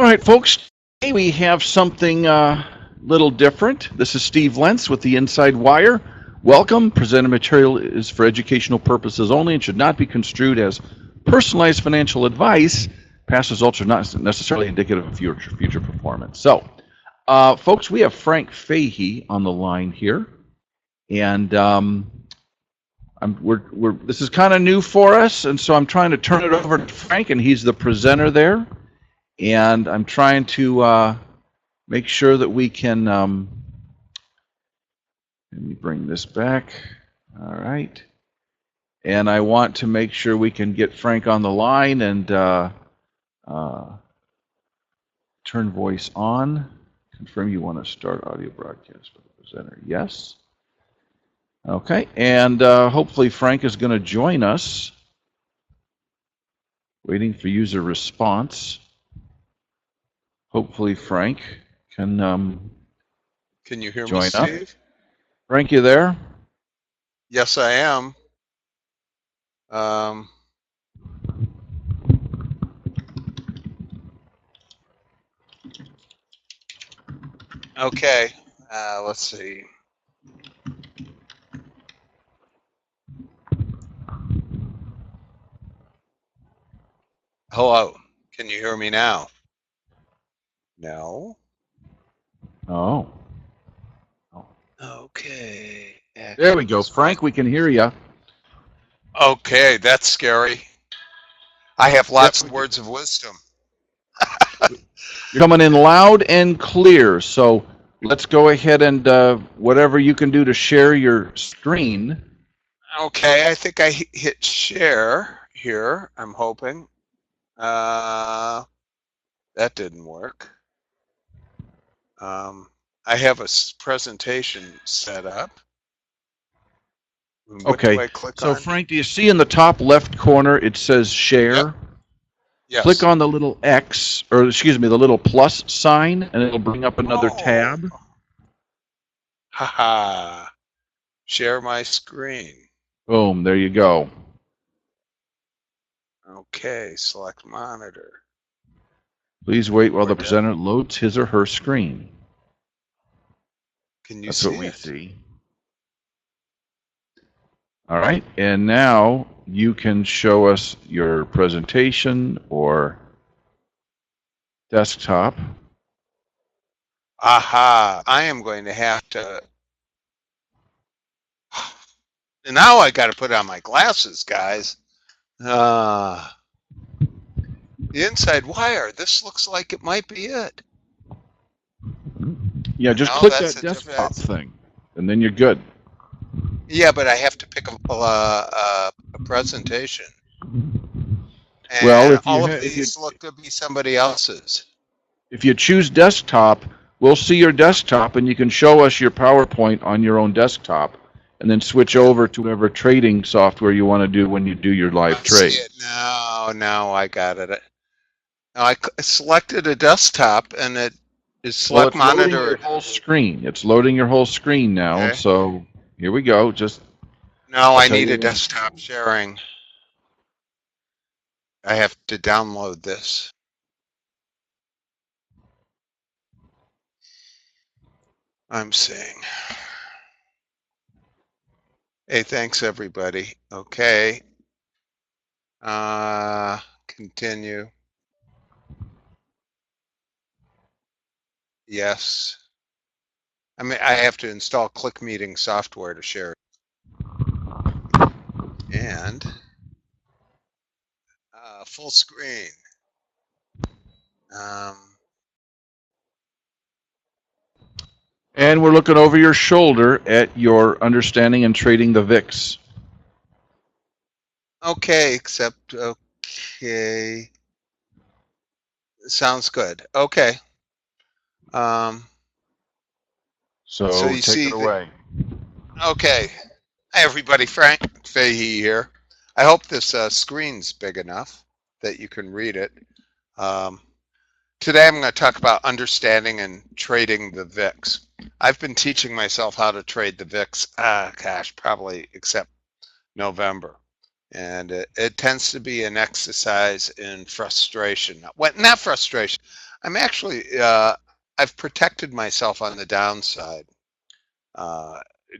All right, folks, today we have something little different. This is Steve Lentz with the Inside Wire. Welcome. Presented material is for educational purposes only and should not be construed as personalized financial advice. Past results are not necessarily indicative of future performance. So, folks, we have Frank Fahey on the line here, and this is kind of new for us, and so I'm trying to turn it over to Frank, and he's the presenter there. And I'm trying to make sure that we can, let me bring this back. All right. And I want to make sure we can get Frank on the line and turn voice on. Confirm you want to start audio broadcast for the presenter. Yes. Okay. And hopefully Frank is going to join us. Waiting for user response. Hopefully Frank can you hear join me, Steve? up. Frank, you there? Yes, I am. Okay, let's see. Hello, can you hear me now? No. Oh. Okay. There we go. Frank, we can hear you. Okay, that's scary. I have lots of words of wisdom. You're coming in loud and clear, so let's go ahead and whatever you can do to share your screen. Okay, I think I hit share here, I'm hoping. That didn't work. I have a presentation set up. What do I click on? So Frank, do you see in the top left corner it says share? Yep. Yes. Click on the little X, or excuse me, the little plus sign, and it'll bring up another tab. Haha. Share my screen. Boom, there you go. Okay, select monitor. Please wait while the presenter loads his or her screen. Can you That's see what we it? see. All right, and now you can show us your presentation or desktop. Aha, I am going to have to. Now I got to put on my glasses, guys. The Inside Wire, this looks like it might be it. Yeah, just click that desktop thing, and then you're good. Yeah, but I have to pick a presentation. And well, all of these look to be somebody else's. If you choose desktop, we'll see your desktop, and you can show us your PowerPoint on your own desktop, and then switch over to whatever trading software you want to do when you do your live trade. No, I got it. Now I selected a desktop, and it is select monitor. Loading your whole screen. It's loading your whole screen now. Okay. So here we go. No, I need a desktop sharing. I have to download this. I'm seeing. Hey, thanks everybody. Okay. Continue. Yes. I mean, I have to install Click Meeting software to share. And full screen. And we're looking over your shoulder at your understanding and trading the VIX. Okay, okay. Sounds good. Okay. So you take it away. Okay. Hi, everybody. Frank Fahey here. I hope this screen's big enough that you can read it. Today I'm going to talk about understanding and trading the VIX. I've been teaching myself how to trade the VIX, probably except November. And it tends to be an exercise in frustration. Well, not frustration. I'm actually, I've protected myself on the downside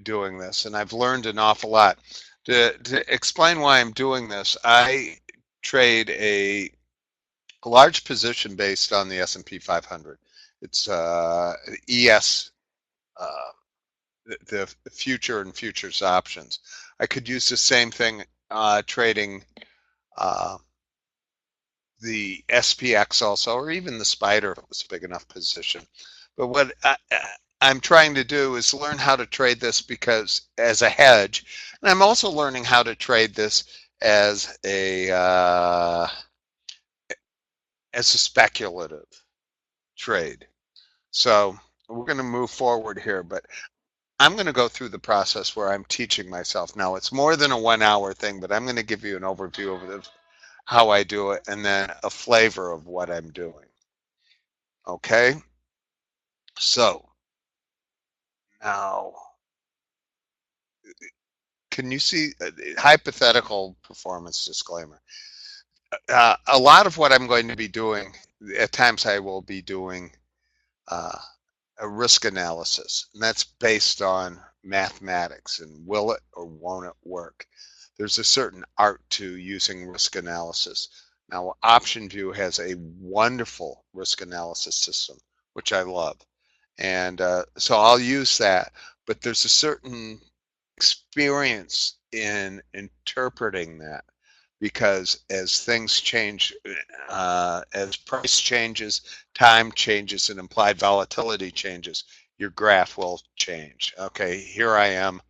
doing this, and I've learned an awful lot. To explain why I'm doing this, I trade a large position based on the S&P 500. It's ES, uh, the future and futures options. I could use the same thing trading uh, the SPX also, or even the Spider if it was a big enough position. But what I'm trying to do is learn how to trade this because as a hedge, and I'm also learning how to trade this as a speculative trade. So we're going to move forward here, but I'm going to go through the process where I'm teaching myself. Now, it's more than a 1 hour thing, but I'm going to give you an overview of how I do it and then a flavor of what I'm doing. Okay, so now can you see hypothetical performance disclaimer? A lot of what I'm going to be doing, at times I will be doing uh, a risk analysis, and that's based on mathematics and will it or won't it work. There's a certain art to using risk analysis. Now, OptionVue has a wonderful risk analysis system, which I love. And so I'll use that, but there's a certain experience in interpreting that because as things change, as price changes, time changes, and implied volatility changes, your graph will change. Okay, here I am.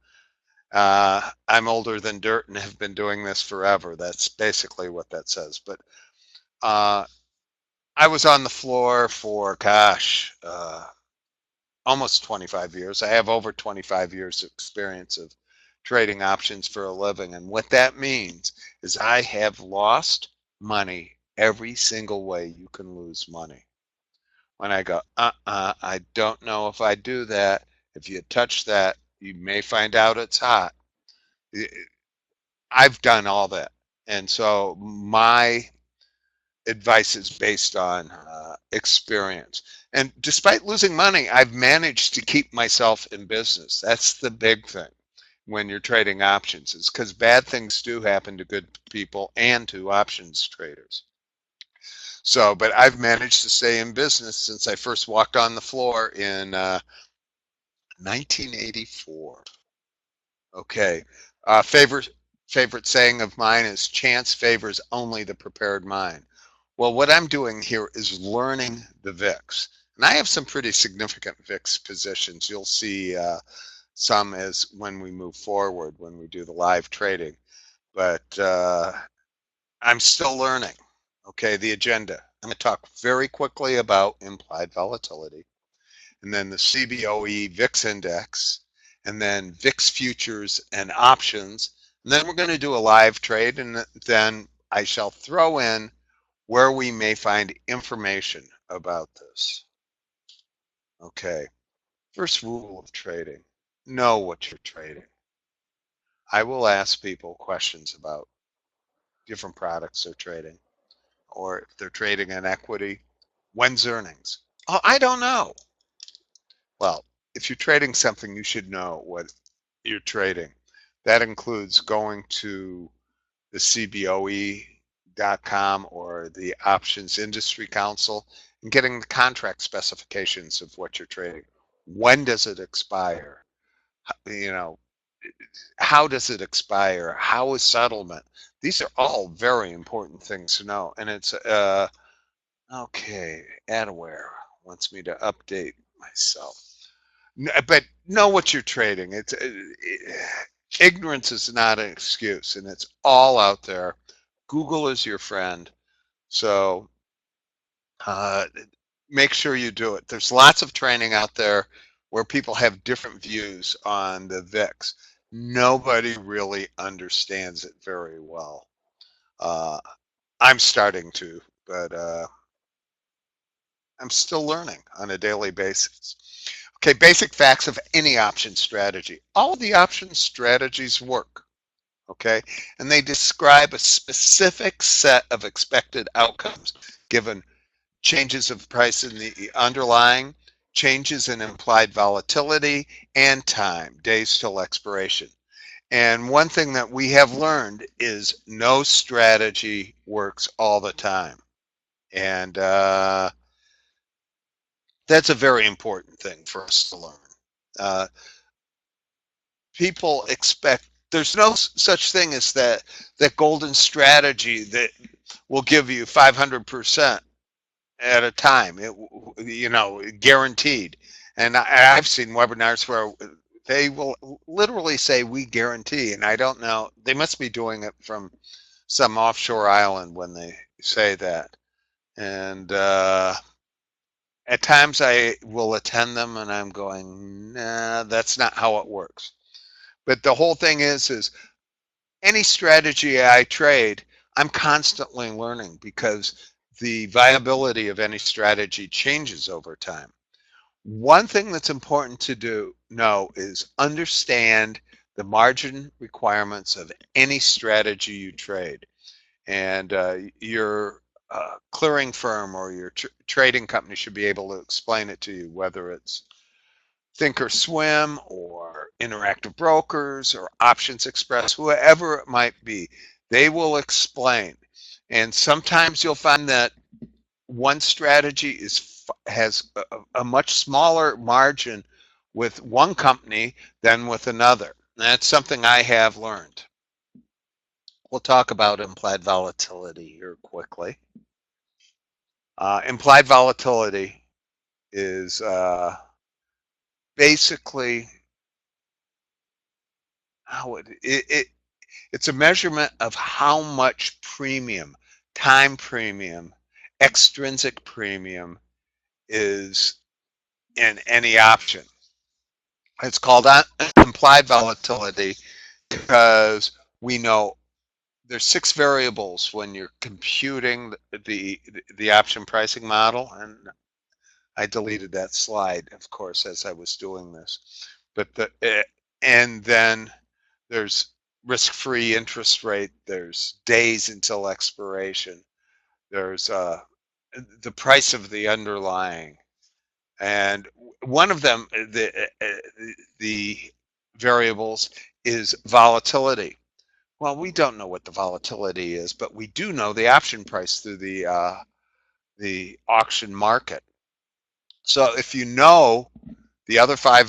I'm older than dirt and have been doing this forever. That's basically what that says. But I was on the floor for, gosh, almost 25 years. I have over 25 years of experience of trading options for a living. And what that means is I have lost money every single way you can lose money. When I go, I don't know if I do that. If you touch that, you may find out it's hot. I've done all that. And so my advice is based on experience. And despite losing money, I've managed to keep myself in business. That's the big thing when you're trading options, is because bad things do happen to good people and to options traders. So, but I've managed to stay in business since I first walked on the floor in 1984. Okay. Favorite saying of mine is chance favors only the prepared mind. Well, what I'm doing here is learning the VIX. And I have some pretty significant VIX positions. You'll see some as when we move forward, when we do the live trading. But I'm still learning. Okay, the agenda. I'm going to talk very quickly about implied volatility, and then the CBOE VIX index, and then VIX futures and options. And then we're going to do a live trade, and then I shall throw in where we may find information about this. Okay, first rule of trading, know what you're trading. I will ask people questions about different products they're trading, or if they're trading an equity, when's earnings? Oh, I don't know. Well, if you're trading something, you should know what you're trading. That includes going to the CBOE.com or the Options Industry Council and getting the contract specifications of what you're trading. When does it expire? You know, how does it expire? How is settlement? These are all very important things to know. And it's, okay, Adaware wants me to update myself. But know what you're trading. Ignorance is not an excuse, and it's all out there. Google is your friend, so make sure you do it. There's lots of training out there where people have different views on the VIX. Nobody really understands it very well. I'm starting to, but I'm still learning on a daily basis. Okay, basic facts of any option strategy. All of the option strategies work, okay? And they describe a specific set of expected outcomes given changes of price in the underlying, changes in implied volatility, and time, days till expiration. And one thing that we have learned is no strategy works all the time. And that's a very important thing for us to learn. People expect there's no such thing as that golden strategy that will give you 500% at a time. Guaranteed. And I've seen webinars where they will literally say we guarantee, and I don't know. They must be doing it from some offshore island when they say that. And at times I will attend them, and I'm going, nah, that's not how it works. But the whole thing is any strategy I trade, I'm constantly learning because the viability of any strategy changes over time. One thing that's important to know is understand the margin requirements of any strategy you trade. And your clearing firm or your trading company should be able to explain it to you, whether it's Thinkorswim or Interactive Brokers or Options Express, whoever it might be. They will explain. And sometimes you'll find that one strategy has a much smaller margin with one company than with another. That's something I have learned. We'll talk about implied volatility here quickly. Implied volatility is basically how it's a measurement of how much premium, time premium, extrinsic premium is in any option. It's called implied volatility because we know there's 6 variables when you're computing the option pricing model, and I deleted that slide, of course, as I was doing this. But and then there's risk-free interest rate. There's days until expiration. There's the price of the underlying, and one of them, the variables, is volatility. Well, we don't know what the volatility is, but we do know the option price through the auction market. So if you know the other 5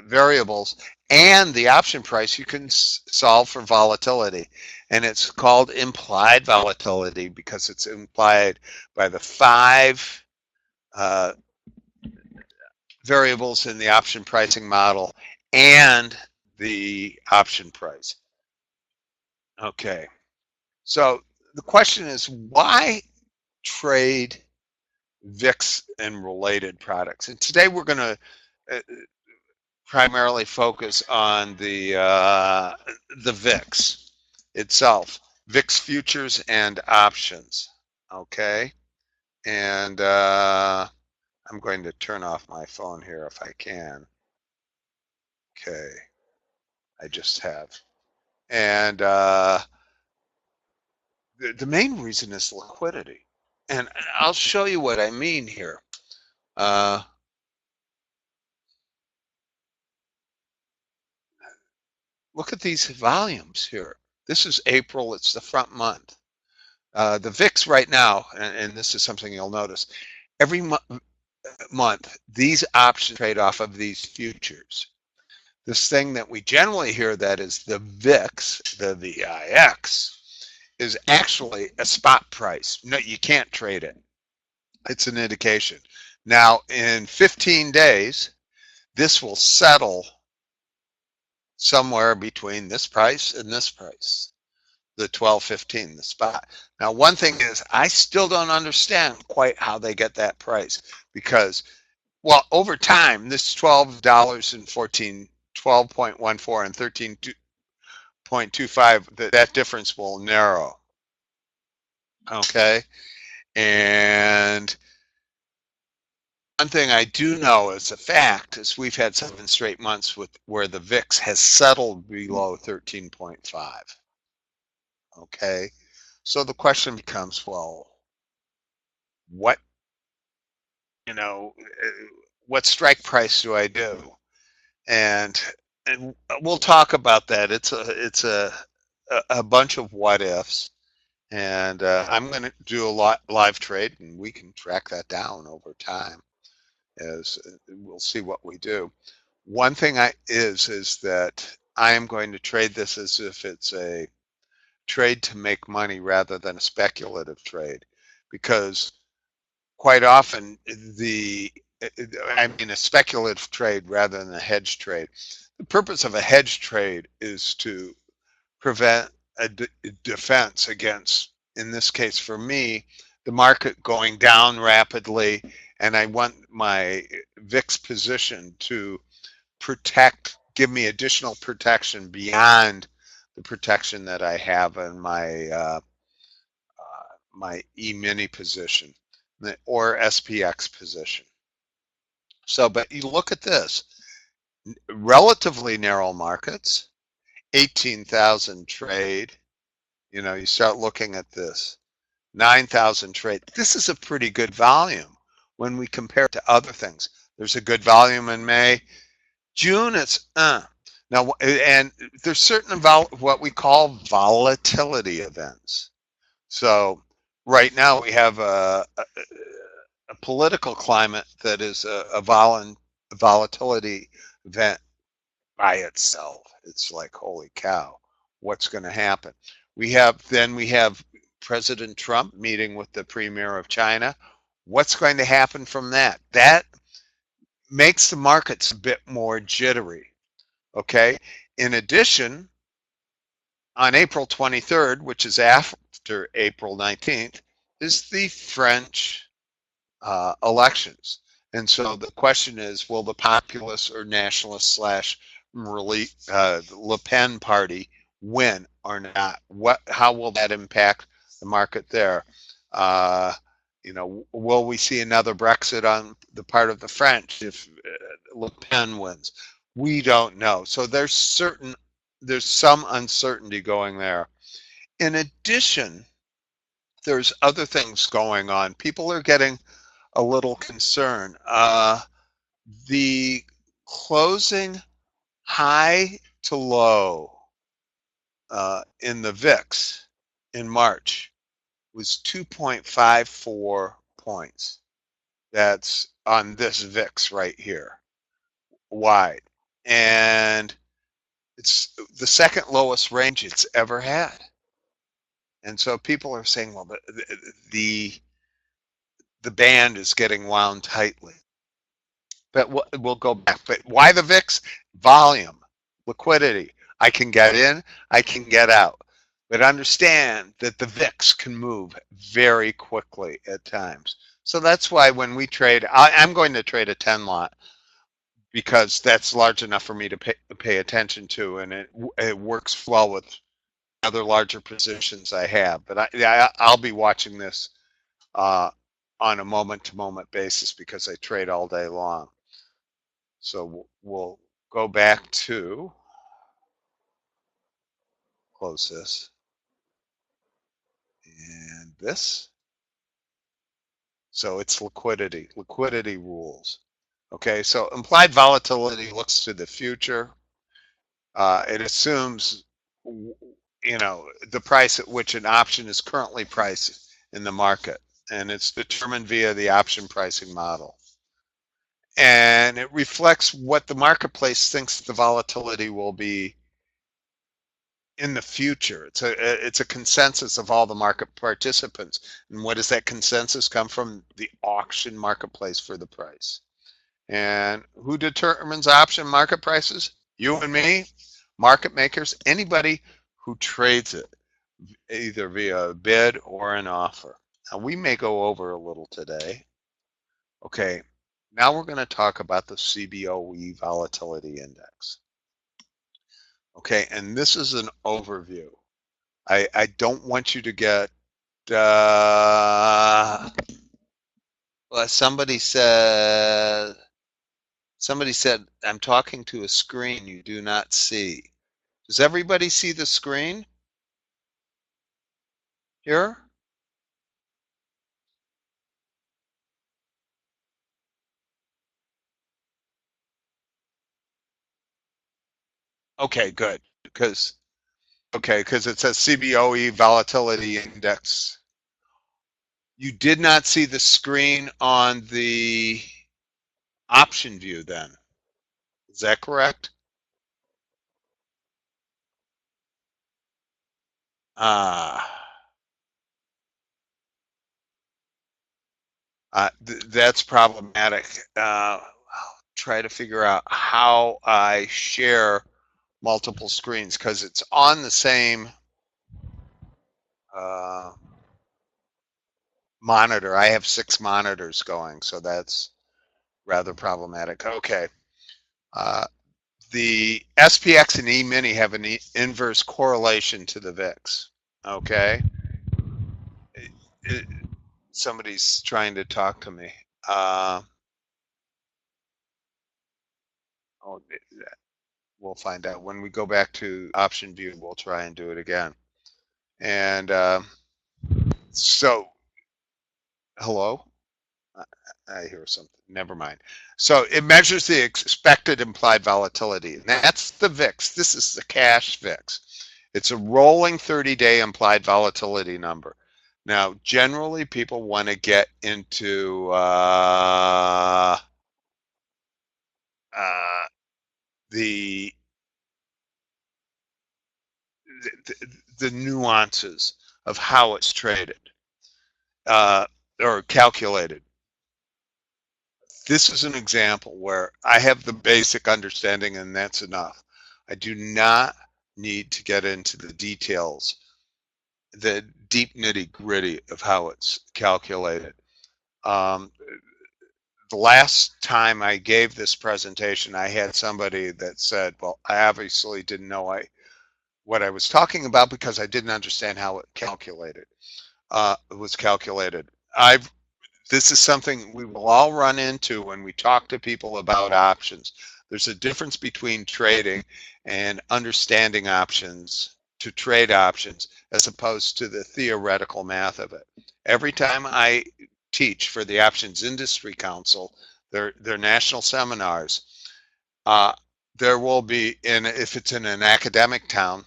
variables and the option price, you can solve for volatility. And it's called implied volatility because it's implied by the 5 variables in the option pricing model and the option price. Okay, so the question is, why trade VIX and related products? And today we're going to primarily focus on the VIX itself, VIX futures and options. Okay, and I'm going to turn off my phone here if I can. Okay, I just have. And the main reason is liquidity. And I'll show you what I mean here. Look at these volumes here. This is April, it's the front month. The VIX right now, and this is something you'll notice, every month, these options trade off of these futures. This thing that we generally hear that is the VIX, the VIX, is actually a spot price. No, you can't trade it. It's an indication. Now, in 15 days, this will settle somewhere between this price and this price, the 12.15, the spot. Now, one thing is, I still don't understand quite how they get that price because, well, over time, this $12.14, 12.14 and 13.25, that difference will narrow. Okay, and one thing I do know as a fact is we've had 7 straight months where the VIX has settled below 13.5. Okay, So the question becomes, well, what, what strike price do I do? And we'll talk about that. It's a bunch of what ifs, and I'm going to do a live trade, and we can track that down over time as we'll see what we do. One thing is that I am going to trade this as if it's a trade to make money rather than a speculative trade, because quite often a speculative trade rather than a hedge trade. The purpose of a hedge trade is to prevent a defense against, in this case for me, the market going down rapidly, and I want my VIX position to give me additional protection beyond the protection that I have in my E-mini position or SPX position. So, but you look at this, relatively narrow markets, 18,000 trade, you start looking at this, 9,000 trade. This is a pretty good volume when we compare it to other things. There's a good volume in May. June, it's Now, and there's certain what we call volatility events. So right now we have a political climate that is a volatility event by itself. It's like, holy cow, what's going to happen? We have President Trump meeting with the Premier of China. What's going to happen from that? That makes the markets a bit more jittery. Okay. In addition, on April 23rd, which is after April 19th, is the French elections. And so the question is, will the populist or nationalist slash Le Pen party win or not? How will that impact the market there? Will we see another Brexit on the part of the French if Le Pen wins? We don't know. So there's some uncertainty going there. In addition, there's other things going on. People are getting a little concerned. The closing high to low in the VIX in March was 2.54 points. That's on this VIX right here, wide. And it's the second lowest range it's ever had. And so people are saying, well, the band is getting wound tightly. But we'll go back. But why the VIX? Volume, liquidity. I can get in, I can get out. But understand that the VIX can move very quickly at times. So that's why when we trade, I'm going to trade a 10 lot because that's large enough for me to pay attention to, and it works well with other larger positions I have. But I'll be watching this on a moment-to-moment basis because I trade all day long. So we'll go back to close this and this. So it's liquidity rules. Okay, so implied volatility looks to the future. It assumes, the price at which an option is currently priced in the market, and it's determined via the option pricing model. And it reflects what the marketplace thinks the volatility will be in the future. It's a consensus of all the market participants. And what does that consensus come from? The auction marketplace for the price. And who determines option market prices? You and me, market makers, anybody who trades it, either via a bid or an offer. Now we may go over a little today. Okay, now we're going to talk about the CBOE volatility index. Okay, and this is an overview. I don't want you to get, well, somebody said, I'm talking to a screen you do not see. Does everybody see the screen? here? Okay, good. Because it says CBOE volatility index. You did not see the screen on the OptionVue then. Is that correct? That's problematic. I'll try to figure out how I share multiple screens because it's on the same uh, monitor. I have 6 monitors going, so that's rather problematic. Okay. Uh, the SPX and E-mini have an inverse correlation to the VIX. Okay. It, somebody's trying to talk to me. Oh, we'll find out. When we go back to OptionVue, we'll try and do it again. And so, hello? I hear something. Never mind. So it measures the expected implied volatility. And that's the VIX. This is the cash VIX. It's a rolling 30-day implied volatility number. Now, generally, people want to get into the, the nuances of how it's traded or calculated. This is an example where I have the basic understanding and that's enough. I do not need to get into the details, the deep nitty gritty of how it's calculated. The last time I gave this presentation, I had somebody that said, well, I obviously didn't know what I was talking about because I didn't understand how it was calculated. This is something we will all run into when we talk to people about options. There's a difference between trading and understanding options to trade options as opposed to the theoretical math of it. Every time I teach for the Options Industry Council, their national seminars, there will be, if it's in an academic town,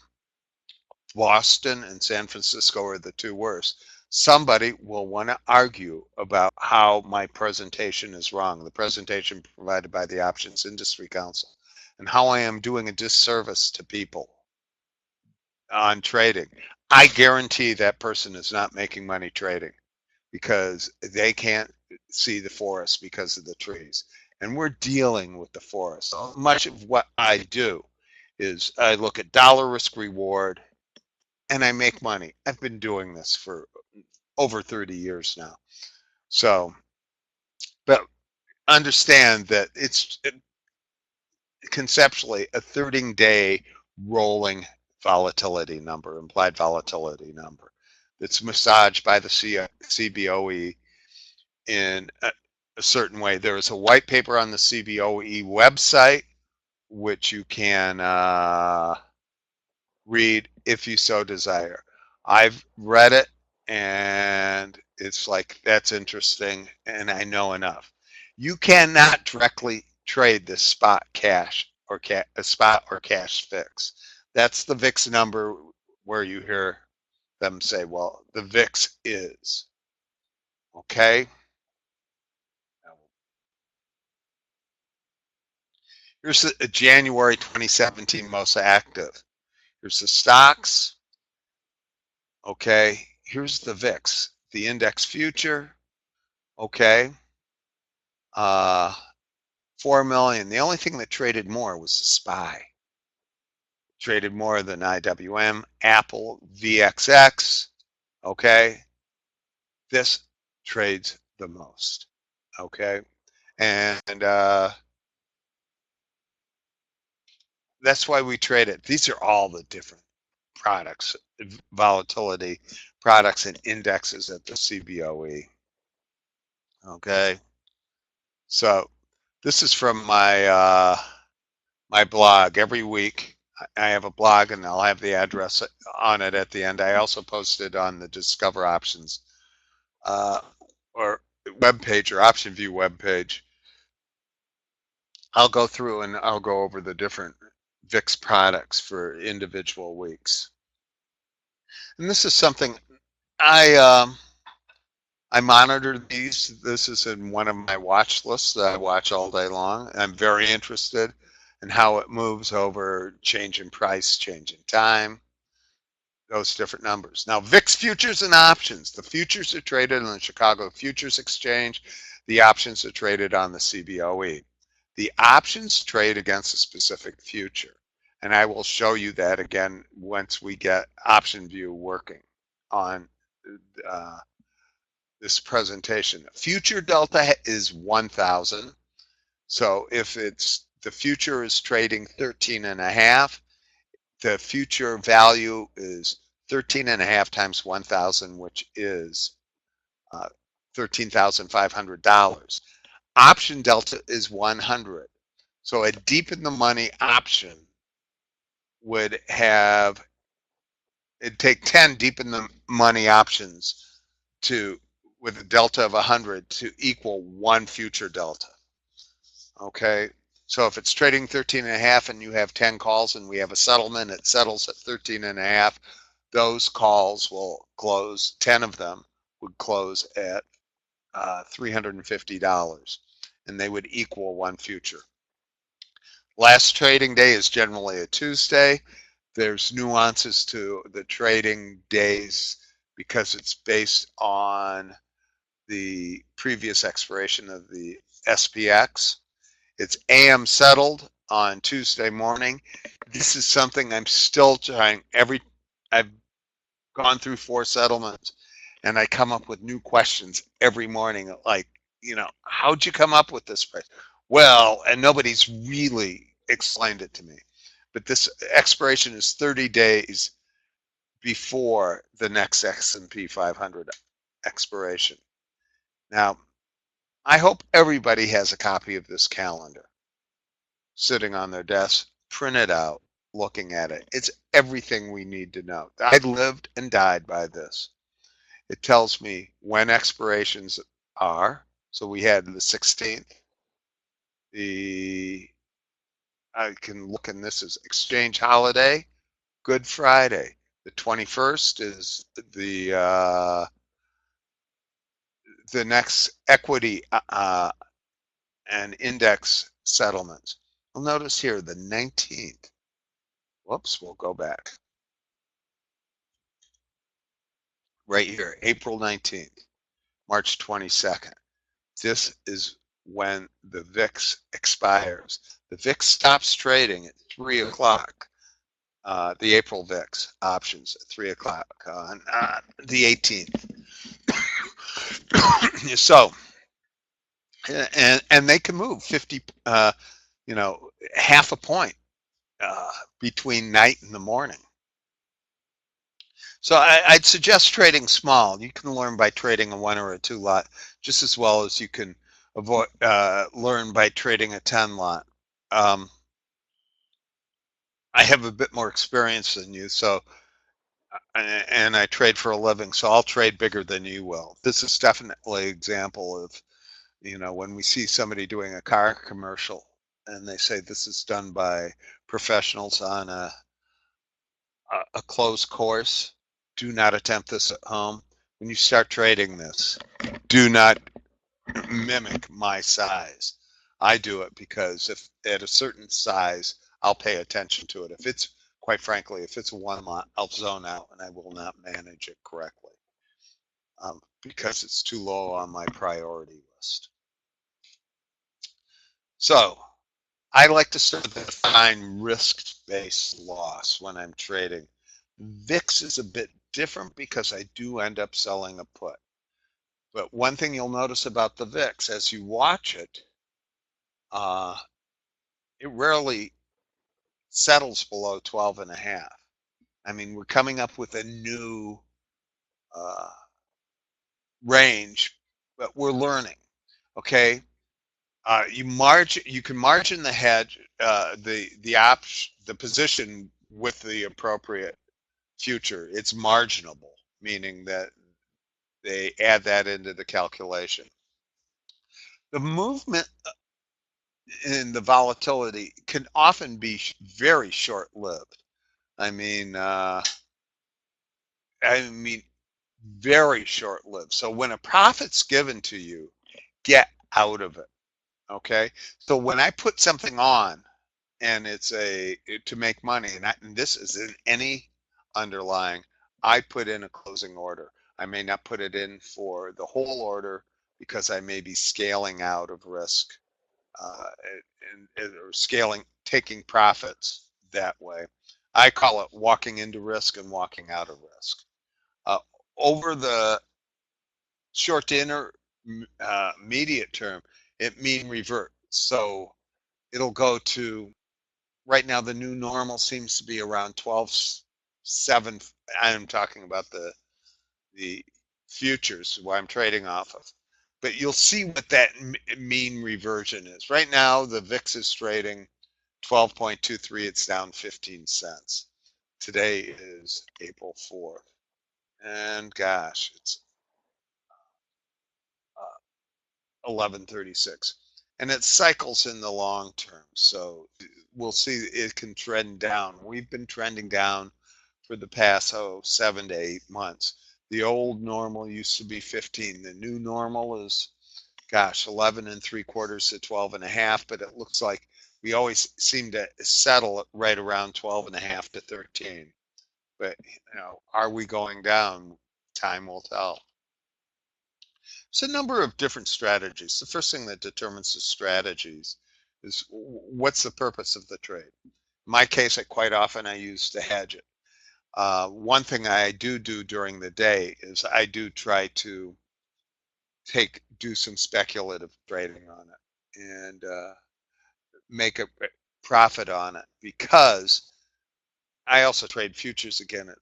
Boston and San Francisco are the 2 worst. Somebody will want to argue about how my presentation is wrong, the presentation provided by the Options Industry Council, and how I am doing a disservice to people on trading. I guarantee that person is not making money trading because they can't see the forest because of the trees. And we're dealing with the forest. So much of what I do is I look at dollar risk reward and I make money. I've been doing this for over 30 years now. So, but understand that it's conceptually a 30-day rolling volatility number, implied volatility number, that's massaged by the CBOE in a certain way. There is a white paper on the CBOE website, which you can read if you so desire. I've read it and it's like, that's interesting and I know enough. You cannot directly trade this spot cash or a spot or cash fix. That's the VIX number where you hear them say, well, the VIX is. Okay. Here's the January 2017 most active. Here's the stocks. Okay. Here's the VIX, the index future. Okay. 4 million. The only thing that traded more was the SPY. Traded more than IWM, Apple, VXX. Okay. This trades the most. Okay. And that's why we trade it. These are all the different products, volatility products and indexes at the CBOE. Okay. So this is from my my blog every week. I have a blog, and I'll have the address on it at the end. I also posted on the Discover Options or webpage, or OptionVue webpage. I'll go through and I'll go over the different VIX products for individual weeks. And this is something I monitor these. This is in one of my watch lists that I watch all day long. I'm very interested in how it moves over change in price, change in time, those different numbers. Now, VIX futures and options. The futures are traded on the Chicago Futures Exchange. The options are traded on the CBOE. The options trade against a specific future. And I will show you that again once we get OptionVue working on this presentation. Future delta is 1,000. So if it's the future is trading 13.5, the future value is 13.5 times 1,000, which is $13,500. Option delta is 100. So a deep in the money option would have, it'd take 10 deep in the money options to, with a delta of 100, to equal one future delta. Okay, so if it's trading 13.5 and you have 10 calls and we have a settlement, it settles at 13.5, those calls will close, 10 of them would close at $350, and they would equal one future. Last trading day is generally a Tuesday. There's nuances to the trading days because it's based on the previous expiration of the SPX. It's AM settled on Tuesday morning. This is something I'm still trying. I've gone through 4 settlements, and I come up with new questions every morning, like, how'd you come up with this price? Well, and nobody's really explained it to me. But this expiration is 30 days before the next S&P 500 expiration. Now, I hope everybody has a copy of this calendar sitting on their desk, print it out, looking at it. It's everything we need to know. I lived and died by this. It tells me when expirations are. So we had the 16th. I can look, and this is exchange holiday, Good Friday. The 21st is the next equity and index settlements. You'll notice here the 19th. Whoops, we'll go back. Right here, April 19th, March 22nd. This is when the VIX expires. The VIX stops trading at 3 o'clock. The April VIX options at 3 o'clock on the 18th. So, and they can move 50, half a point between night and the morning. So I'd suggest trading small. You can learn by trading a 1 or a 2 lot just as well as you can learn by trading a 10 lot. I have a bit more experience than you, so, and I trade for a living, so I'll trade bigger than you will. This is definitely an example of, when we see somebody doing a car commercial and they say this is done by professionals on a closed course, do not attempt this at home. When you start trading this, do not mimic my size. I do it because if at a certain size, I'll pay attention to it. If it's, quite frankly, if it's a 1 lot, I'll zone out and I will not manage it correctly because it's too low on my priority list. So I like to sort of define risk-based loss when I'm trading. VIX is a bit different because I do end up selling a put. But one thing you'll notice about the VIX, as you watch it, it rarely settles below 12.5. I mean, we're coming up with a new range, but we're learning. Okay, you can margin the hedge, the the position with the appropriate future. It's marginable, meaning that they add that into the calculation. The movement in the volatility can often be very short-lived. I mean, very short-lived. So when a profit's given to you, get out of it. Okay. So when I put something on and it's to make money, and this is in any underlying, I put in a closing order. I may not put it in for the whole order because I may be scaling out of risk, uh, or scaling, taking profits that way. I call it walking into risk and walking out of risk. Uh, Over the short to intermediate term, it mean revert. So it'll go to, right now the new normal seems to be around 12.7. I'm talking about the futures, what I'm trading off of. But you'll see what that mean reversion is. Right now the VIX is trading 12.23. It's down 15 cents. Today is April 4th. And gosh, it's 11:36, and it cycles in the long term. So we'll see it can trend down. We've been trending down for the past 7 to 8 months. The old normal used to be 15. The new normal is, gosh, 11.75 to 12.5. But it looks like we always seem to settle right around 12.5 to 13. But are we going down? Time will tell. It's a number of different strategies. The first thing that determines the strategies is what's the purpose of the trade. In my case, quite often I use to hedge it. One thing I do during the day is I do try to do some speculative trading on it and make a profit on it, because I also trade futures again.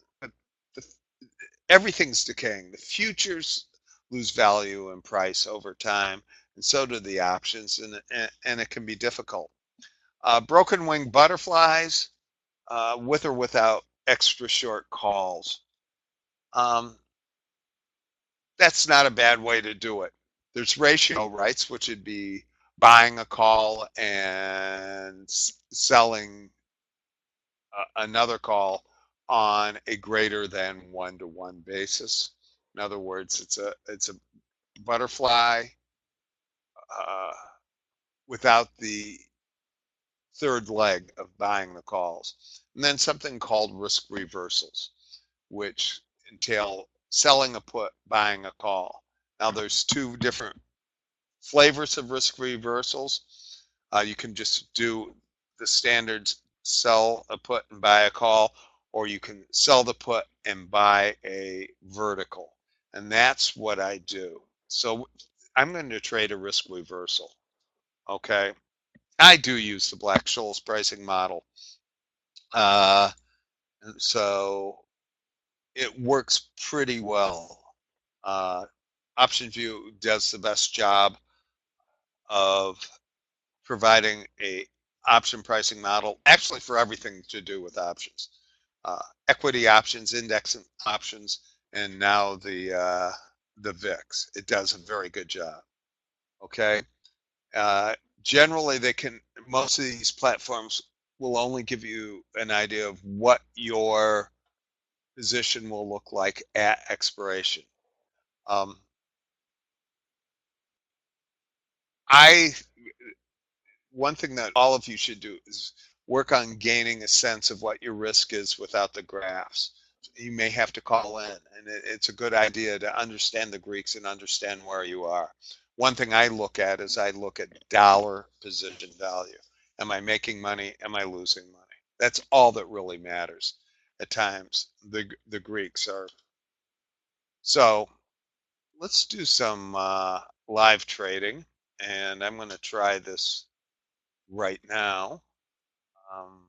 Everything's decaying. The futures lose value and price over time, and so do the options, and it can be difficult. Broken wing butterflies, with or without extra short calls. That's not a bad way to do it. There's ratio rights, which would be buying a call and selling another call on a greater than 1-to-1 basis. In other words, it's a butterfly uh, without the third leg of buying the calls. And then something called risk reversals, which entail selling a put, buying a call. Now there's two different flavors of risk reversals. You can just do the standards, sell a put and buy a call, or you can sell the put and buy a vertical. And that's what I do. So I'm going to trade a risk reversal. Okay. I do use the Black-Scholes pricing model. Uh, so it works pretty well. OptionVue does the best job of providing a option pricing model, actually for everything to do with options, equity options, index options, and now the VIX. It does a very good job. Okay. Generally, most of these platforms will only give you an idea of what your position will look like at expiration. I One thing that all of you should do is work on gaining a sense of what your risk is without the graphs. You may have to call in, and it's a good idea to understand the Greeks and understand where you are. One thing I look at is I look at dollar position value. Am I making money? Am I losing money? That's all that really matters. At times, the Greeks are. So let's do some live trading, and I'm going to try this right now. Um,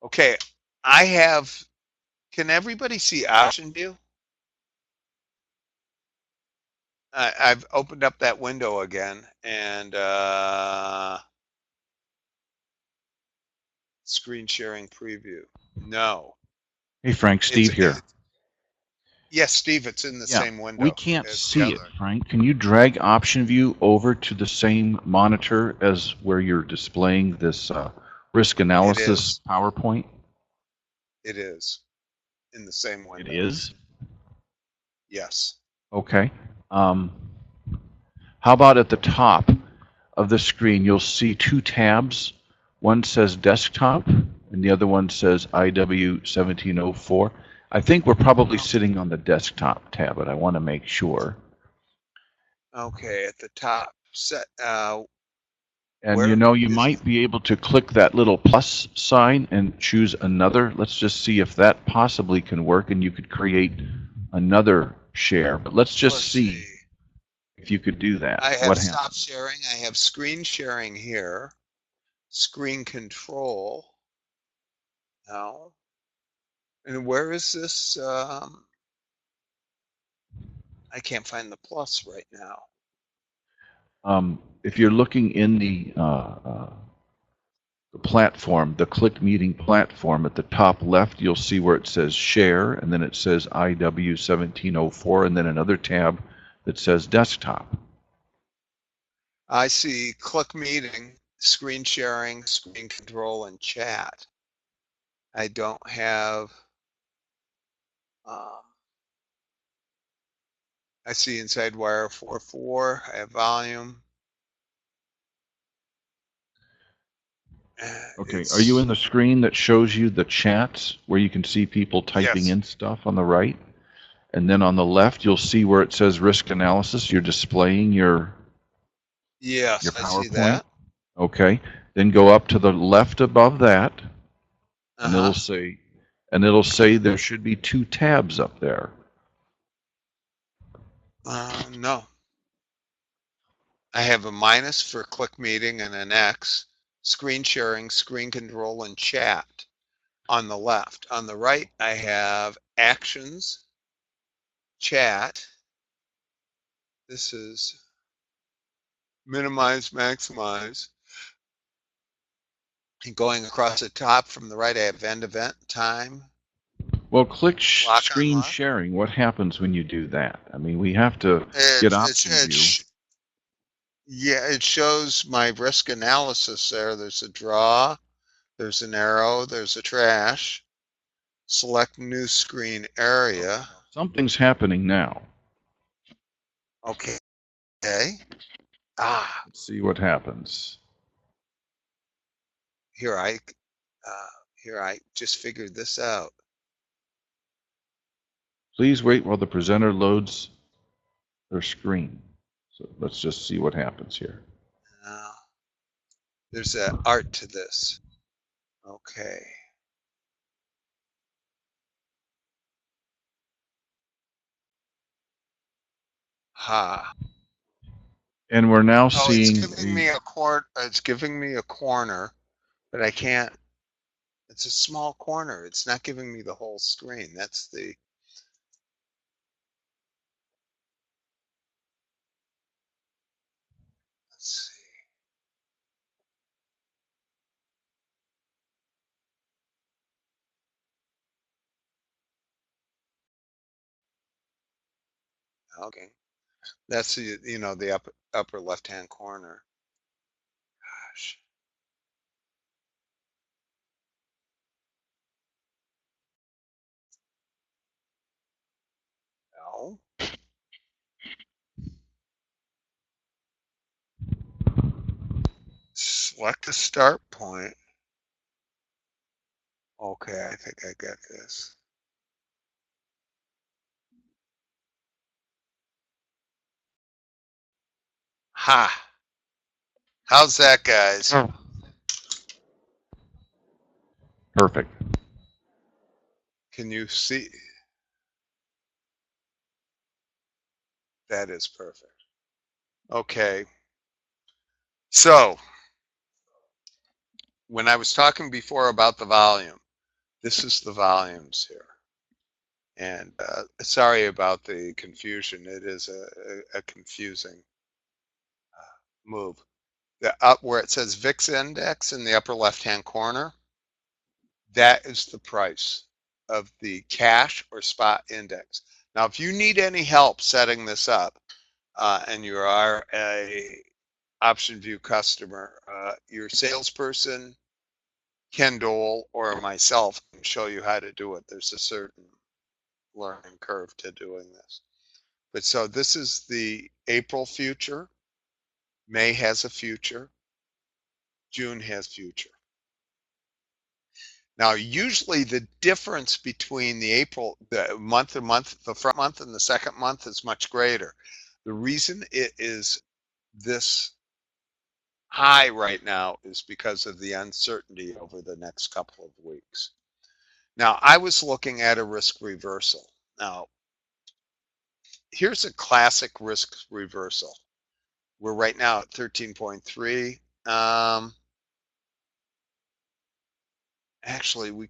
okay, can everybody see OptionVue? I've opened up that window again, and screen sharing preview. No, Hey, Frank, Steve here. Yes, Steve, it's in the Yeah, same we window can't as the see it, other. Frank. Can you drag OptionVue over to the same monitor as where you're displaying this risk It analysis is. PowerPoint? It is in the same It window. is? Yes. Okay. Um, how about at the top of the screen, you'll see two tabs. One says desktop, and the other one says IW1704. I think we're probably sitting on the desktop tab, but I want to make sure. Okay, at the top, set. And Where you is? might be able to click that little plus sign and choose another. Let's just see if that possibly can work, and you could create another share. But let's just Let's see see. if you could do that. I have What stop happens? sharing. I have screen sharing here. Screen control. No. And where is this? I can't find the plus right now. If you're looking in the platform, the Click Meeting platform, at the top left, you'll see where it says Share, and then it says IW1704, and then another tab that says Desktop. I see click meeting, screen sharing, screen control, and chat. I don't have. Um, I see inside wire 4.4. I have volume. Okay, are you in It's the screen that shows you the chats where you can see people typing yes, in stuff on the right? And then on the left, you'll see where it says Risk Analysis. You're displaying your yes, I see PowerPoint. that. Okay, then go up to the left above that, and Uh it'll say there should be two tabs up there. huh. No, I have a minus for click meeting and an X. Screen sharing, screen control, and chat on the left. On the right, I have actions, chat. This is minimize, maximize. And going across the top from the right, I have end event, time, Well, click lock screen unlock. sharing. What happens when you do that? I mean, we have to get OptionVue. Yeah, it shows my risk analysis there. There's a draw, there's an arrow, there's a trash. Select new screen area. Something's happening now. Okay. Ah, Let's see what happens. here I, here I just figured this out. Please wait while the presenter loads their screen. So let's just see what happens here. Now, there's an art to this. Okay. Ha. And we're now Oh, it's seeing giving me a corner. It's giving me a corner, but I can't. It's a small corner. It's not giving me the whole screen. That's the. Let's see. Okay. That's the the upper left hand corner. Gosh. No. Select a start point. Okay, I think I got this. Ha! How's that, guys? perfect. Can you see? That is perfect. Okay. So, when I was talking before about the volume, this is the volumes here. And sorry about the confusion. It is a confusing move. The up where it says VIX index in the upper left-hand corner, that is the price of the cash or spot index. Now, if you need any help setting this up, and you are a OptionVue customer, your salesperson, Ken Dole, or myself can show you how to do it. There's a certain learning curve to doing this. But so this is the April future. May has a future. June has future. Now, usually the difference between the April, the month to month, the front month and the second month is much greater. The reason it is this high right now is because of the uncertainty over the next couple of weeks. Now, I was looking at a risk reversal. Now, here's a classic risk reversal. We're right now at 13.3. Actually, we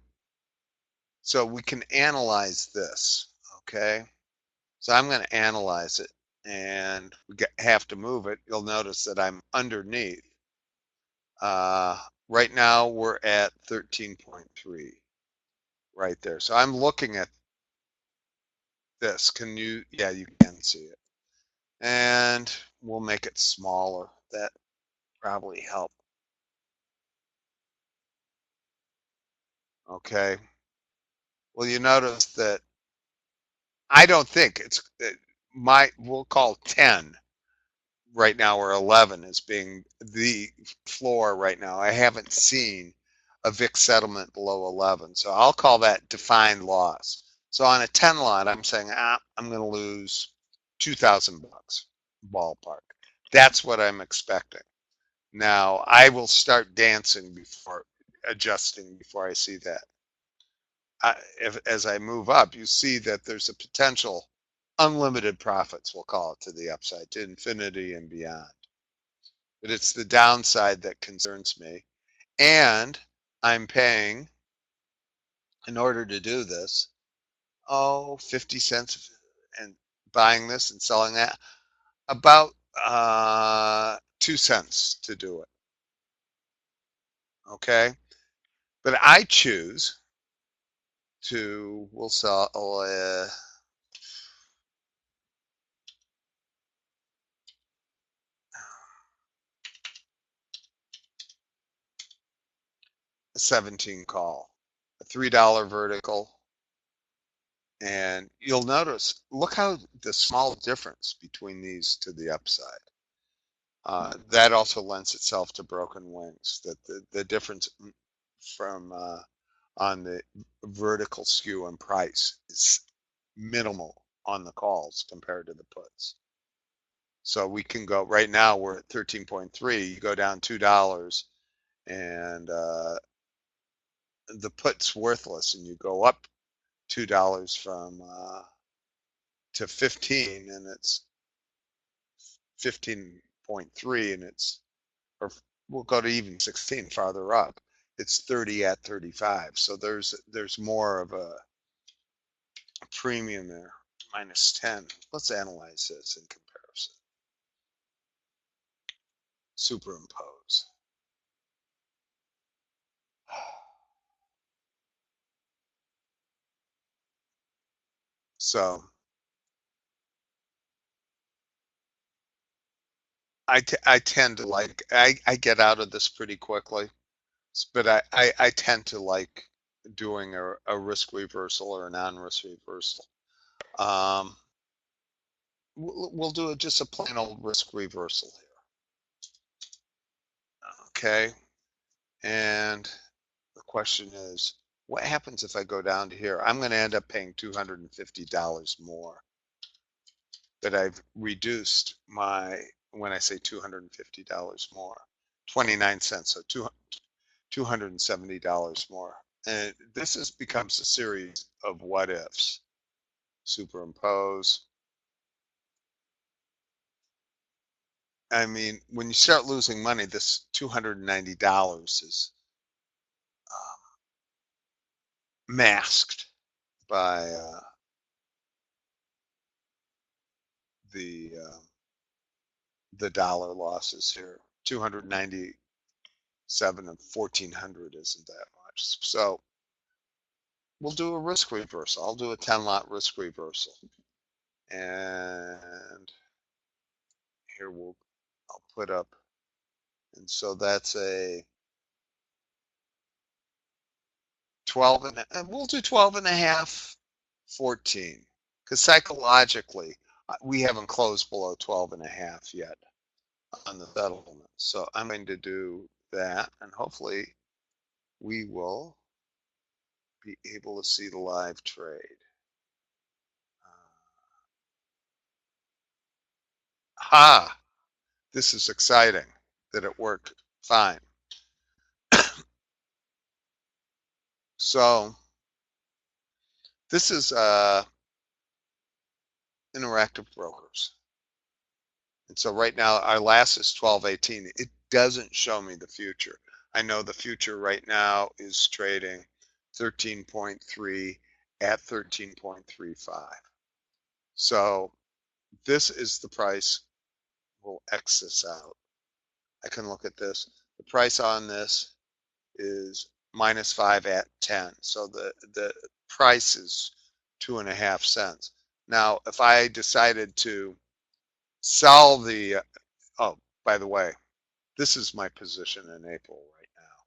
can analyze this, okay? So I'm going to analyze it, and we have to move it. You'll notice that I'm underneath. Right now we're at 13.3 right there. So I'm looking at this. Can you? Yeah, you can see it. And we'll make it smaller. That probably help. Okay. Well, you notice that I don't think it's we'll call 10 right now, or 11 as being the floor right now. I haven't seen a VIX settlement below 11. So I'll call that defined loss. So on a 10 lot, I'm saying, I'm going to lose 2,000 bucks ballpark. That's what I'm expecting. Now I will start dancing before adjusting before I see that. As I move up, you see that there's a potential unlimited profits, we'll call it, to the upside, to infinity and beyond. But it's the downside that concerns me. And I'm paying, in order to do this, 50 cents and buying this and selling that, about 2 cents to do it. Okay. But I choose to, we'll sell 17 call, a $3 vertical. And you'll notice, look how the small difference between these to the upside. That also lends itself to broken wings, that the difference from on the vertical skew and price is minimal on the calls compared to the puts. So we can go, right now we're at 13.3, you go down $2 and the put's worthless, and you go up $2 from to 15, and it's 15.3, and it's, or we'll go to even 16 farther up, it's 30 at 35. So there's more of a premium there. Minus 10. Let's analyze this in comparison. Superimpose. So I tend to like, I get out of this pretty quickly, but I tend to like doing a risk reversal or a non-risk reversal. We'll do just a plain old risk reversal here. Okay. And the question is, what happens if I go down to here? I'm going to end up paying $250 more. That I've reduced my, when I say $250 more, 29 cents, so $270 more. And this becomes a series of what ifs. Superimpose. I mean, when you start losing money, this $290 is masked by the dollar losses here. 297 and 1400 isn't that much. So we'll do a risk reversal. I'll do a 10 lot risk reversal. And here I'll put up, and so that's a 12 and we'll do 12 and a half, 14, because psychologically we haven't closed below 12 and a half yet on the settlement. So I'm going to do that, and hopefully we will be able to see the live trade. This is exciting that it worked fine. So this is Interactive Brokers. And so right now our last is 12.18. It doesn't show me the future. I know the future right now is trading 13.3 at 13.35. So this is the price. We'll X this out. I can look at this. The price on this is -5 at 10. So the price is 2.5 cents. Now, if I decided to sell the, oh, by the way, this is my position in April right now.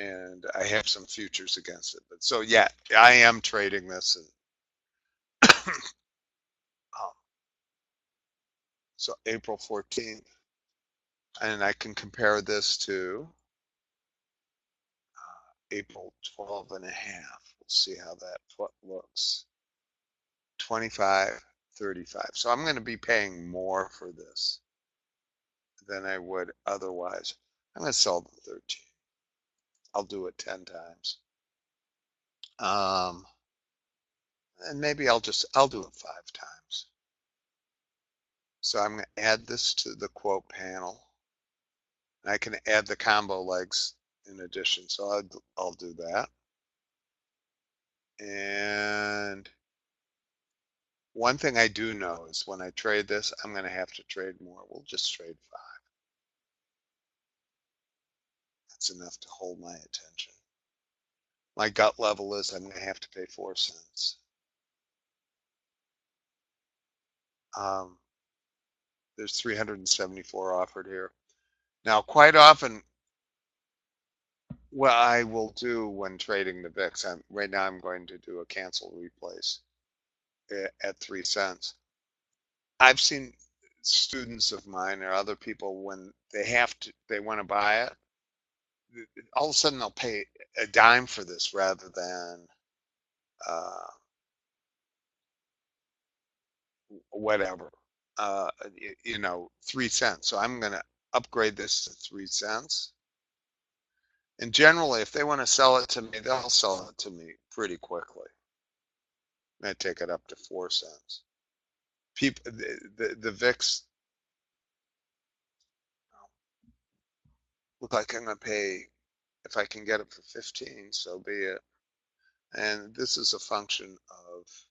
And I have some futures against it. But so yeah, I am trading this. And so April 14th. And I can compare this to April 12 and a half. We'll see how that looks. 25.35. So I'm going to be paying more for this than I would otherwise. I'm going to sell the 13. I'll do it 10 times. And maybe I'll do it 5 times. So I'm going to add this to the quote panel. I can add the combo legs in addition. So I'll do that. And one thing I do know is when I trade this, I'm going to have to trade more. We'll just trade 5. That's enough to hold my attention. My gut level is I'm going to have to pay 4 cents. There's 374 offered here. Now, quite often, what I will do when trading the VIX, right now I'm going to do a cancel replace at 3 cents. I've seen students of mine or other people when they want to buy it, all of a sudden they'll pay a dime for this rather than whatever, 3 cents. So I'm going to upgrade this to 3 cents. And generally, if they want to sell it to me, they'll sell it to me pretty quickly. I take it up to 4 cents. The VIX look like I'm going to pay, if I can get it for 15, so be it. And this is a function of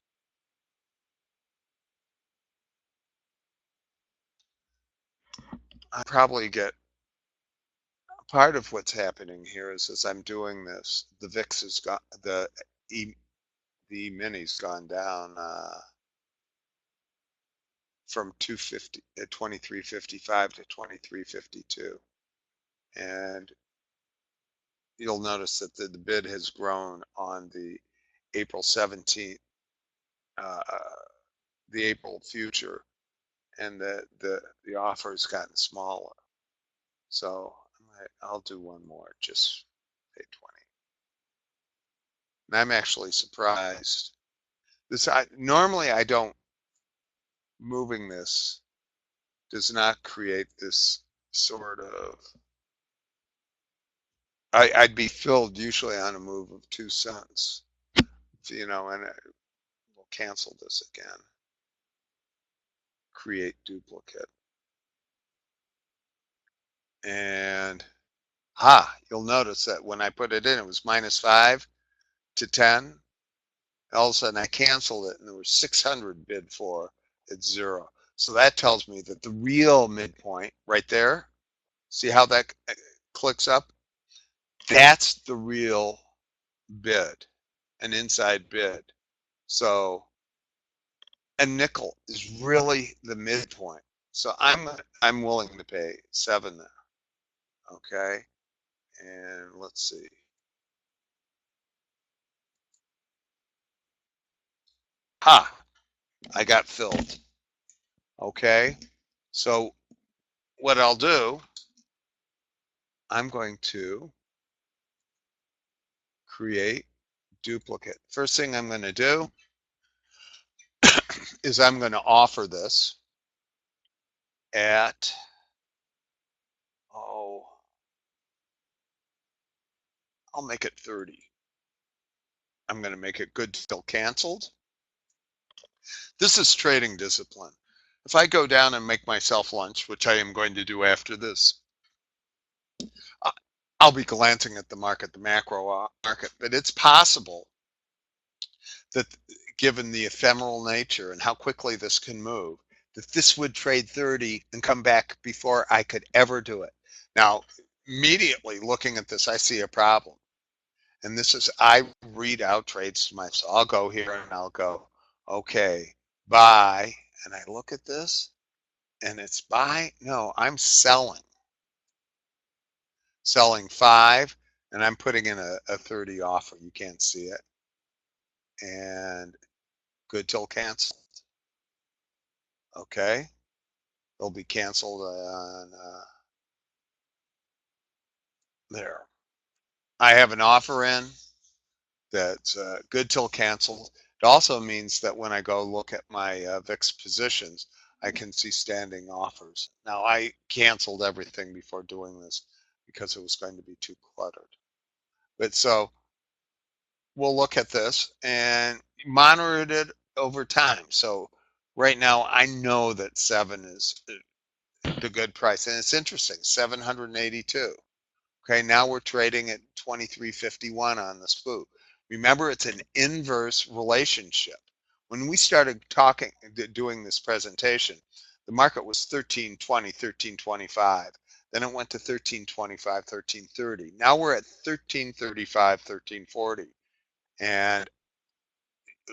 I probably get part of what's happening here is as I'm doing this, the VIX has got the mini's gone down from 2355 to 2352, and you'll notice that the bid has grown on the April 17th, the April future, and the offer has gotten smaller. So I'll do one more, just pay 20. And I'm actually surprised. Normally I don't, moving this does not create this sort of, I'd be filled usually on a move of 2 cents, and we'll cancel this again. Create duplicate. And you'll notice that when I put it in, it was -5 to 10. All of a sudden I canceled it and there was 600 bid for at 0. So that tells me that the real midpoint right there, see how that clicks up? That's the real bid, an inside bid. So a nickel is really the midpoint. So I'm willing to pay 7 there. Okay, and let's see. Ha! I got filled. Okay, so what I'll do, I'm going to create duplicate. First thing I'm going to do is I'm going to offer this at, oh, I'll make it 30. I'm going to make it good till canceled. This is trading discipline. If I go down and make myself lunch, which I am going to do after this, I'll be glancing at the market, the macro market, but it's possible that given the ephemeral nature and how quickly this can move, that this would trade 30 and come back before I could ever do it. Now, immediately looking at this, I see a problem. And this is, I read out trades to myself. I'll go here and I'll go, okay, buy. And I look at this and it's buy. No, I'm selling. Selling 5 and I'm putting in a 30 offer. You can't see it. And good till canceled. Okay. They'll be canceled on there. I have an offer in that's good till canceled. It also means that when I go look at my VIX positions, I can see standing offers. Now, I canceled everything before doing this because it was going to be too cluttered. But so we'll look at this and monitor it over time. So right now, I know that 7 is the good price. And it's interesting, 782. Okay, now we're trading at 23.51 on the SPOO. Remember, it's an inverse relationship. When we started doing this presentation, the market was 1320, 1325. Then it went to 1325, 1330. Now we're at 1335, 1340. And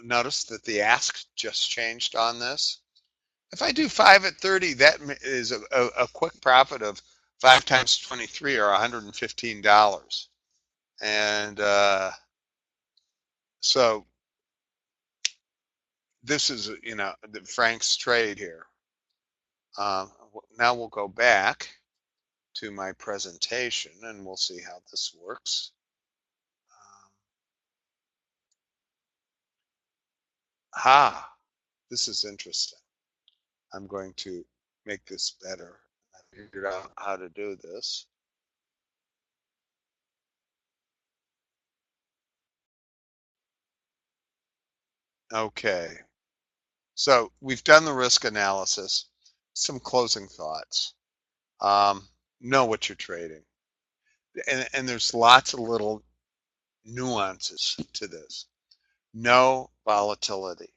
notice that the ask just changed on this. If I do 5 at 30, that is a quick profit of 5 times 23 or $115. And so this is, Frank's trade here. Now we'll go back to my presentation and we'll see how this works. This is interesting. I'm going to make this better. I figured out how to do this. Okay. So we've done the risk analysis. Some closing thoughts. Know what you're trading. And there's lots of little nuances to this. Know volatility.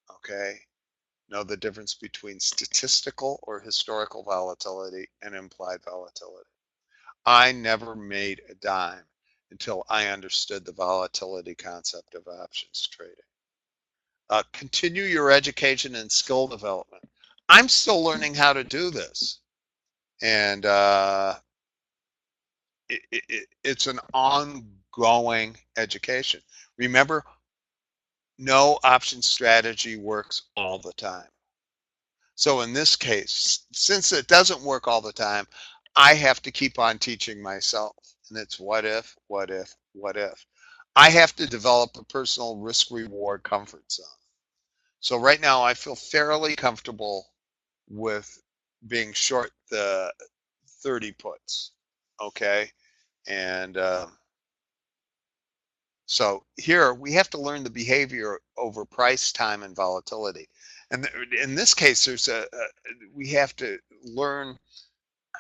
Okay. Know the difference between statistical or historical volatility and implied volatility. I never made a dime until I understood the volatility concept of options trading. Continue your education and skill development. I'm still learning how to do this. And it's an ongoing education. Remember, no option strategy works all the time. So in this case, since it doesn't work all the time, I have to keep on teaching myself. And it's what if, what if, what if. I have to develop a personal risk reward comfort zone. So right now I feel fairly comfortable with being short the 30 puts. Okay. And so here we have to learn the behavior over price, time, and volatility. And in this case, we have to learn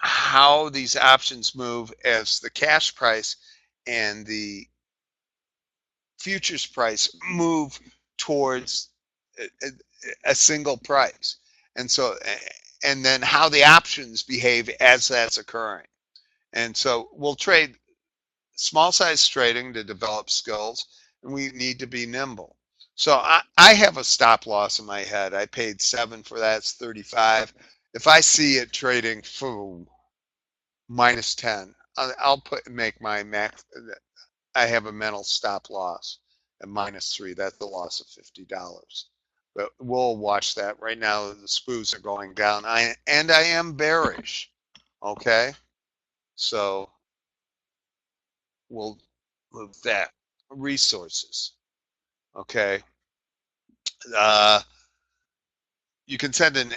how these options move as the cash price and the futures price move towards a single price. And so, and then how the options behave as that's occurring. And so we'll trade small size trading to develop skills, and we need to be nimble. So I have a stop loss in my head. I paid 7 for that. It's 35. If I see it trading minus 10, I'll make my max. I have a mental stop loss at minus 3. That's the loss of $50. But we'll watch that. Right now, the SPOOs are going down. I am bearish. Okay, so we'll move that. Resources. Okay. You can send an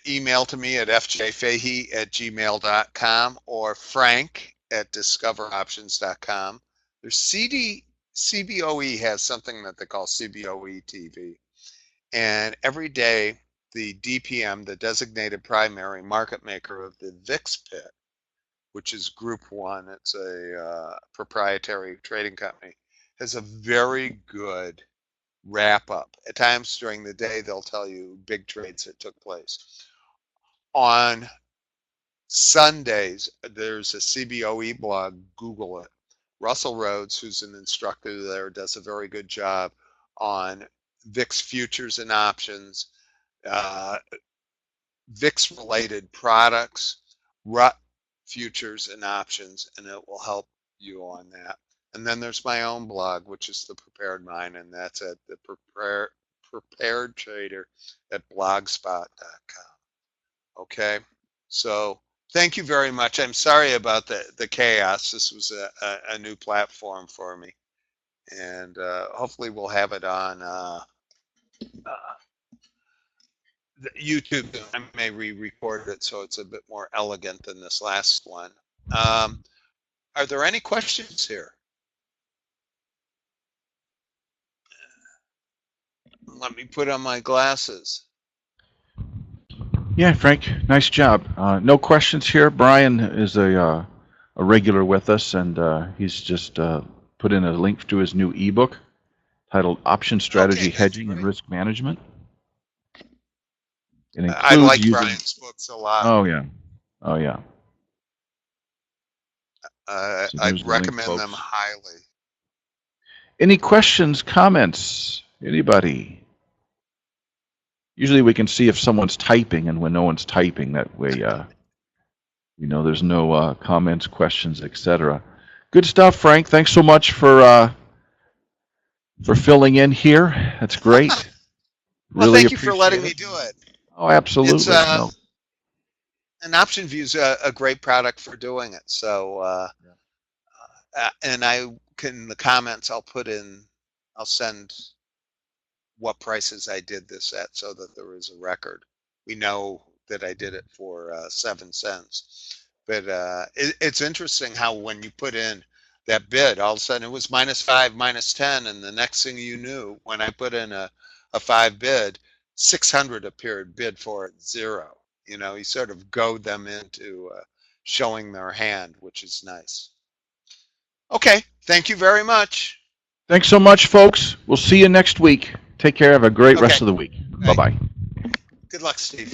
email to me at fjfahey@gmail.com or frank@discoveroptions.com. There's CBOE has something that they call CBOE TV. And every day, the DPM, the designated primary market maker of the VIX pit, which is Group 1, it's a proprietary trading company, has a very good wrap up. At times during the day, they'll tell you big trades that took place. On Sundays, there's a CBOE blog, Google it. Russell Rhodes, who's an instructor there, does a very good job on VIX futures and options, VIX related products, futures and options, and it will help you on that. And then there's my own blog, which is the Prepared Mind, and that's at the Prepared Trader at blogspot.com. Okay, so thank you very much. I'm sorry about the chaos. This was a new platform for me, and hopefully we'll have it on YouTube. I may re-record it so it's a bit more elegant than this last one. Are there any questions here? Let me put on my glasses. Yeah, Frank, nice job. No questions here. Brian is a regular with us, and he's just put in a link to his new ebook titled Option Strategy Hedging and Risk Management. It includes I like Brian's books a lot. Oh, yeah. Oh, yeah. So I recommend them highly. Any questions, comments? Anybody? Usually we can see if someone's typing, and when no one's typing, that way, you know, there's no comments, questions, etc. Good stuff, Frank. Thanks so much for filling in here. That's great. Well, really thank you for letting me do it. Oh, absolutely. It's, and OptionVue is a great product for doing it. So, and I can, in the comments, I'll send what prices I did this at so that there is a record. We know that I did it for 7 cents. But it's interesting how when you put in that bid, all of a sudden it was -5, -10, and the next thing you knew, when I put in a 5 bid, 600 appeared bid for it 0. You know, you sort of goad them into showing their hand, which is nice. Okay, thank you very much. Thanks so much, folks. We'll see you next week. Take care. Have a great rest of the week. Bye-bye. Good luck, Steve.